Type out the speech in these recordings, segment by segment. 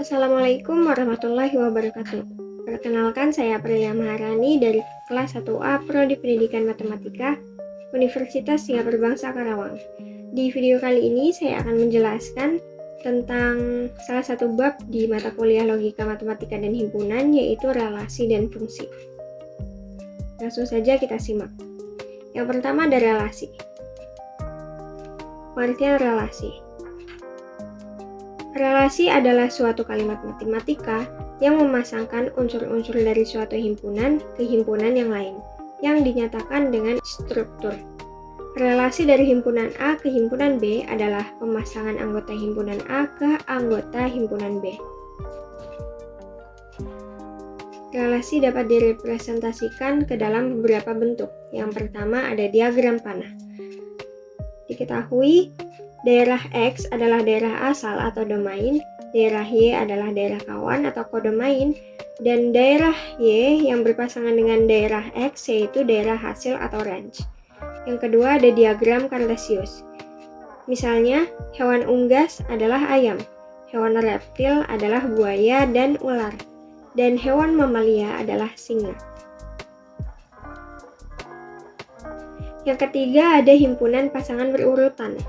Assalamualaikum warahmatullahi wabarakatuh. Perkenalkan, saya Aprilia Maharani dari kelas 1A Prodi Pendidikan Matematika Universitas Singapura Bangsa Karawang. Di video kali ini saya akan menjelaskan tentang salah satu bab di mata kuliah Logika Matematika dan Himpunan, yaitu relasi dan fungsi. Langsung saja kita simak. Yang pertama ada relasi. Pengertian relasi. Relasi adalah suatu kalimat matematika yang memasangkan unsur-unsur dari suatu himpunan ke himpunan yang lain, yang dinyatakan dengan struktur. Relasi dari himpunan A ke himpunan B adalah pemasangan anggota himpunan A ke anggota himpunan B. Relasi dapat direpresentasikan ke dalam beberapa bentuk. Yang pertama ada diagram panah. Diketahui daerah X adalah daerah asal atau domain, daerah Y adalah daerah kawan atau kodomain, dan daerah Y yang berpasangan dengan daerah X yaitu daerah hasil atau range. Yang kedua ada diagram Cartesius. Misalnya, hewan unggas adalah ayam, hewan reptil adalah buaya dan ular, dan hewan mamalia adalah singa. Yang ketiga ada himpunan pasangan berurutan.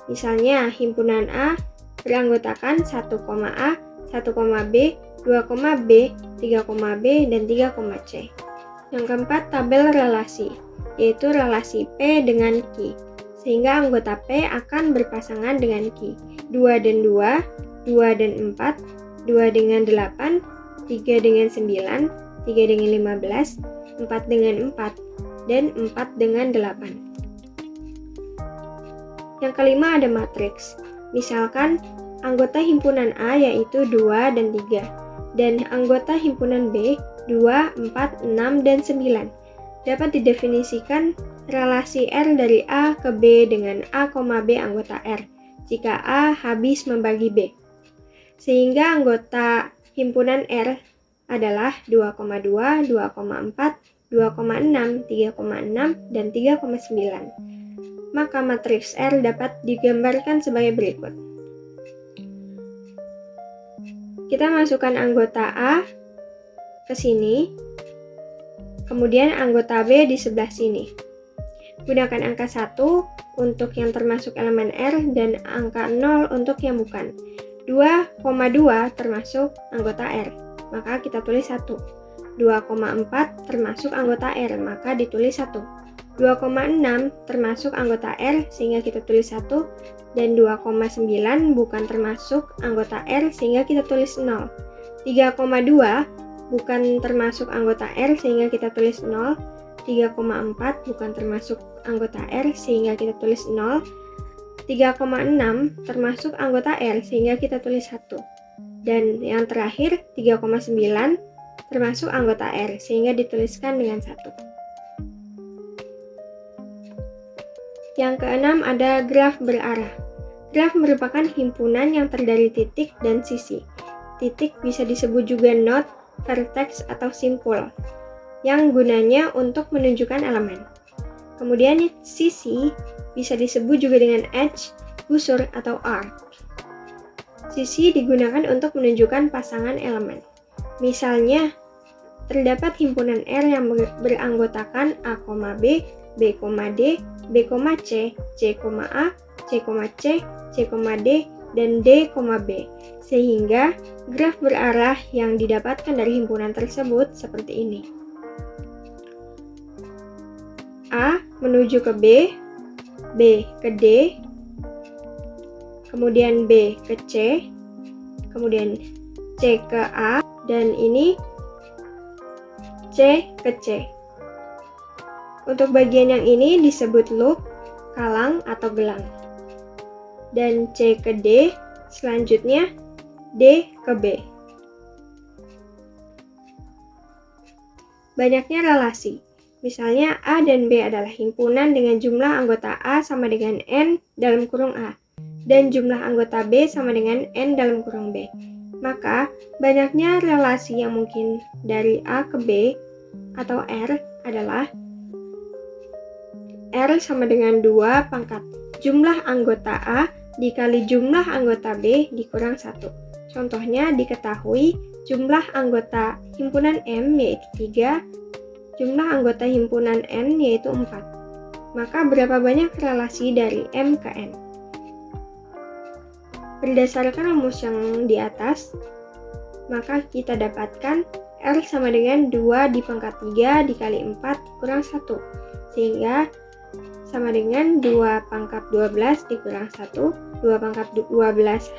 Misalnya, himpunan A beranggotakan 1, A, 1, B, 2, B, 3, B, dan 3, C. Yang keempat, tabel relasi, yaitu relasi P dengan Q, sehingga anggota P akan berpasangan dengan Q. 2 dan 2, 2 dan 4, 2 dengan 8, 3 dengan 9, 3 dengan 15, 4 dengan 4, dan 4 dengan 8. Yang kelima ada matriks. Misalkan, anggota himpunan A yaitu 2 dan 3, dan anggota himpunan B 2, 4, 6, dan 9. Dapat didefinisikan relasi R dari A ke B dengan A, B anggota R, jika A habis membagi B. Sehingga anggota himpunan R adalah 2,2, 2,4, 2,6, 3,6, dan 3,9. Maka matriks R dapat digambarkan sebagai berikut. Kita masukkan anggota A ke sini, kemudian anggota B di sebelah sini. Gunakan angka 1 untuk yang termasuk elemen R dan angka 0 untuk yang bukan. 2,2 termasuk anggota R, maka kita tulis 1. 2,4 termasuk anggota R, maka ditulis 1. 2,6 termasuk anggota R sehingga kita tulis 1, dan 2,9 bukan termasuk anggota R sehingga kita tulis 0. 3,2 bukan termasuk anggota R sehingga kita tulis 0. 3,4 bukan termasuk anggota R sehingga kita tulis 0. 3,6 termasuk anggota R sehingga kita tulis 1. Dan yang terakhir 3,9 termasuk anggota R sehingga dituliskan dengan 1. Yang keenam ada graf berarah. Graf merupakan himpunan yang terdiri titik dan sisi. Titik bisa disebut juga node, vertex, atau simpul, yang gunanya untuk menunjukkan elemen. Kemudian sisi bisa disebut juga dengan edge, busur, atau arc. Sisi digunakan untuk menunjukkan pasangan elemen. Misalnya, terdapat himpunan R yang beranggotakan A, B, B, D, B, C, C, A, C, C, C, D, dan D, B. Sehingga graf berarah yang didapatkan dari himpunan tersebut seperti ini. A menuju ke B, B ke D, kemudian B ke C, kemudian C ke A, dan ini C ke C. Untuk bagian yang ini disebut loop, kalang, atau gelang. Dan C ke D, selanjutnya D ke B. Banyaknya relasi. Misalnya A dan B adalah himpunan dengan jumlah anggota A sama dengan N dalam kurung A, dan jumlah anggota B sama dengan N dalam kurung B. Maka, banyaknya relasi yang mungkin dari A ke B atau R adalah R sama dengan 2 pangkat jumlah anggota A dikali jumlah anggota B dikurang 1. Contohnya diketahui jumlah anggota himpunan M yaitu 3, jumlah anggota himpunan N yaitu 4. Maka berapa banyak relasi dari M ke N? Berdasarkan rumus yang di atas, maka kita dapatkan R sama dengan 2 di pangkat 3 dikali 4 kurang 1. Sehingga sama dengan 2 pangkat 12 dikurang 1. 2 pangkat 12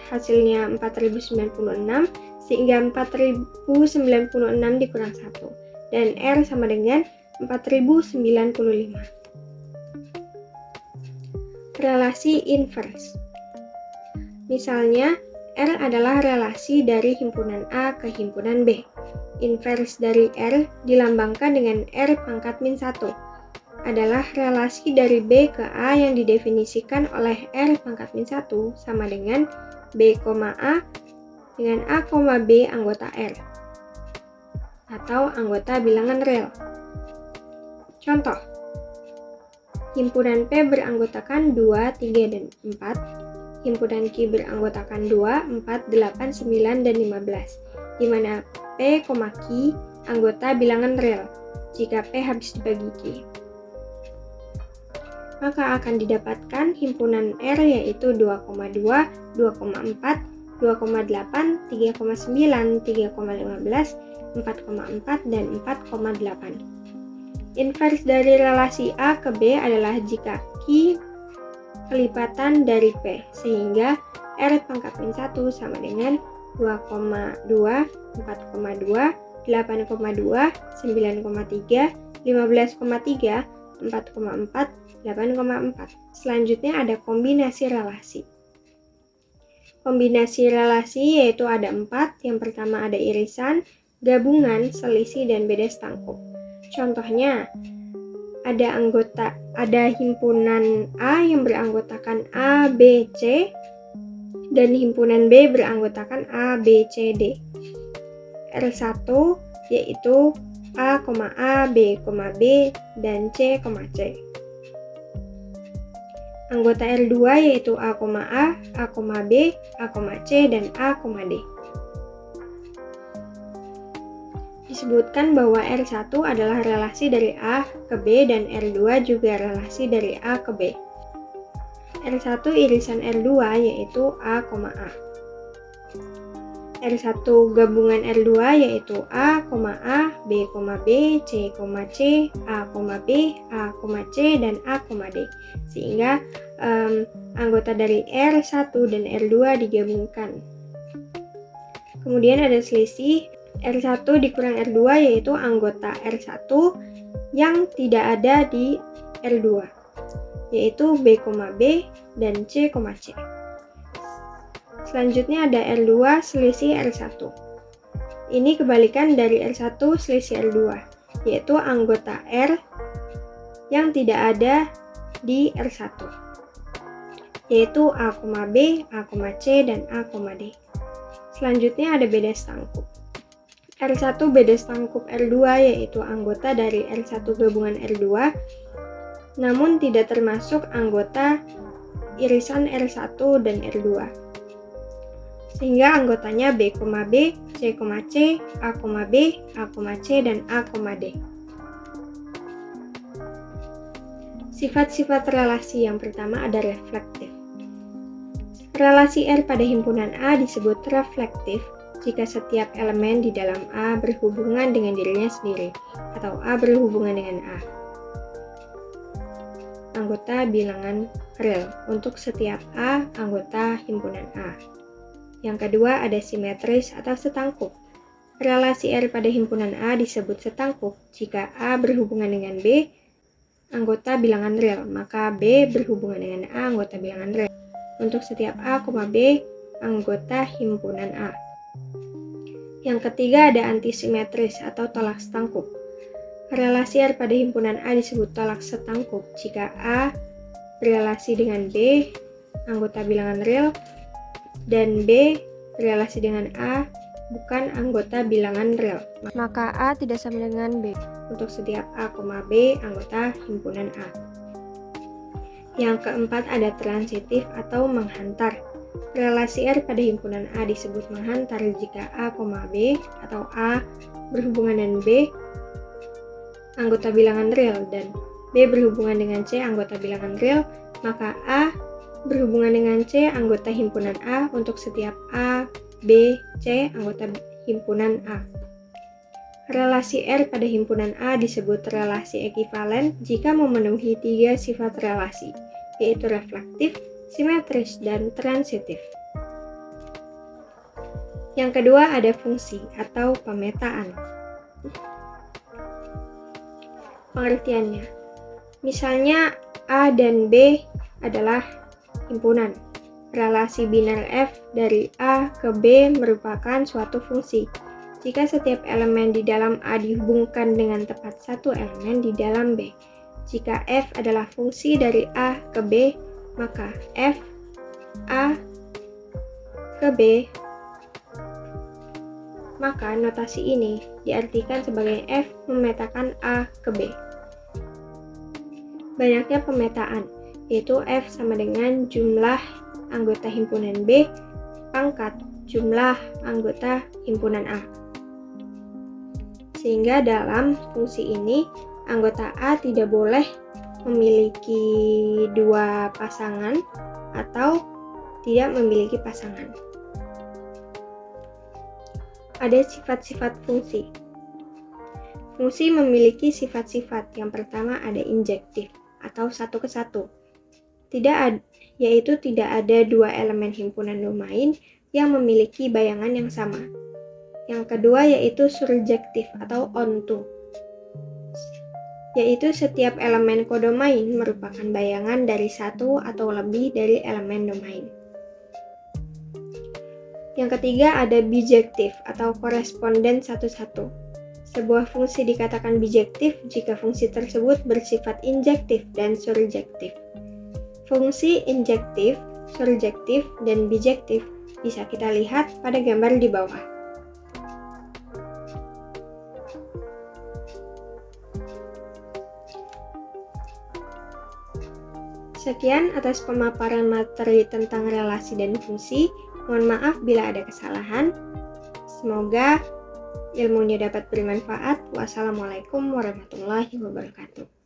hasilnya 4096. Sehingga 4096 dikurang 1. Dan R sama dengan 4095. Relasi inverse. Misalnya, R adalah relasi dari himpunan A ke himpunan B. Inverse dari R dilambangkan dengan R pangkat min 1. Adalah relasi dari B ke A yang didefinisikan oleh R pangkat min 1 sama dengan B, A dengan A, B anggota R atau anggota bilangan real. Contoh, himpunan P beranggotakan 2, 3, dan 4. Himpunan Q beranggotakan 2, 4, 8, 9, dan 15, di mana P, Q anggota bilangan real jika P habis dibagi Q. Maka akan didapatkan himpunan R yaitu 2,2, 2,4, 2,8, 3,9, 3,15, 4,4, dan 4,8. Inverse dari relasi A ke B adalah jika Q kelipatan dari P, sehingga R pangkat min 1 sama dengan 2,2, 4,2, 8,2, 9,3, 15,3, 4,4, 8,4. Selanjutnya ada kombinasi relasi. Kombinasi relasi yaitu ada 4. Yang pertama ada irisan, gabungan, selisih, dan beda setangkup. Contohnya, ada himpunan A yang beranggotakan A, B, C, dan himpunan B beranggotakan A, B, C, D. R1 yaitu A, B, B, dan C, C. Anggota R2 yaitu A, B, C, dan A, D. Disebutkan bahwa R1 adalah relasi dari A ke B dan R2 juga relasi dari A ke B. R1 irisan R2 yaitu A, R1 gabungan R2 yaitu A, B, C, A, B, C, dan A, D. Sehingga anggota dari R1 dan R2 digabungkan. Kemudian ada selisih. R1 dikurang R2 yaitu anggota R1 yang tidak ada di R2, yaitu B, dan C, C. Selanjutnya ada R2 selisih R1. Ini kebalikan dari R1 selisih R2, yaitu anggota R yang tidak ada di R1, yaitu A, B, C, dan A, D. Selanjutnya ada beda setangkup. R1 beda setangkup R2 yaitu anggota dari R1 gabungan R2, namun tidak termasuk anggota irisan R1 dan R2. Sehingga anggotanya B, C, A, B, C, dan A, D. Sifat-sifat relasi yang pertama ada reflektif. Relasi R pada himpunan A disebut reflektif jika setiap elemen di dalam A berhubungan dengan dirinya sendiri, atau A berhubungan dengan A. Anggota bilangan real untuk setiap A anggota himpunan A. Yang kedua ada simetris atau setangkup. Relasi R pada himpunan A disebut setangkup jika A berhubungan dengan B, anggota bilangan real, maka B berhubungan dengan A anggota bilangan real. Untuk setiap A, B anggota himpunan A. Yang ketiga ada antisimetris atau tolak setangkup. Relasi R pada himpunan A disebut tolak setangkup jika A berelasi dengan B, anggota bilangan real, dan B berelasi dengan A, bukan anggota bilangan real. Maka A tidak sama dengan B untuk setiap A, B anggota himpunan A. Yang keempat ada transitif atau menghantar. Relasi R pada himpunan A disebut menghantar jika A, B atau A berhubungan dengan B, anggota bilangan real, dan B berhubungan dengan C, anggota bilangan real, maka A berhubungan dengan C, anggota himpunan A untuk setiap A, B, C, anggota himpunan A. Relasi R pada himpunan A disebut relasi ekivalen jika memenuhi 3 sifat relasi, yaitu reflektif, simetris, dan transitif. Yang kedua ada fungsi atau pemetaan. Pengertiannya, misalnya A dan B adalah himpunan. Relasi biner F dari A ke B merupakan suatu fungsi. Jika setiap elemen di dalam A dihubungkan dengan tepat satu elemen di dalam B. Jika F adalah fungsi dari A ke B, maka F A ke B, maka notasi ini diartikan sebagai F memetakan A ke B. Banyaknya pemetaan, yaitu F sama dengan jumlah anggota himpunan B pangkat jumlah anggota himpunan A. Sehingga dalam fungsi ini, anggota A tidak boleh memiliki dua pasangan atau tidak memiliki pasangan. Ada sifat-sifat fungsi. Fungsi memiliki sifat-sifat. Yang pertama ada injektif atau satu ke satu. Yaitu tidak ada dua elemen himpunan domain yang memiliki bayangan yang sama. Yang kedua yaitu surjektif atau onto, yaitu setiap elemen kodomain merupakan bayangan dari satu atau lebih dari elemen domain. Yang ketiga ada bijektif atau koresponden satu-satu. Sebuah fungsi dikatakan bijektif jika fungsi tersebut bersifat injektif dan surjektif. Fungsi injektif, surjektif, dan bijektif bisa kita lihat pada gambar di bawah. Sekian atas pemaparan materi tentang relasi dan fungsi. Mohon maaf bila ada kesalahan. Semoga ilmunya dapat bermanfaat. Wassalamualaikum warahmatullahi wabarakatuh.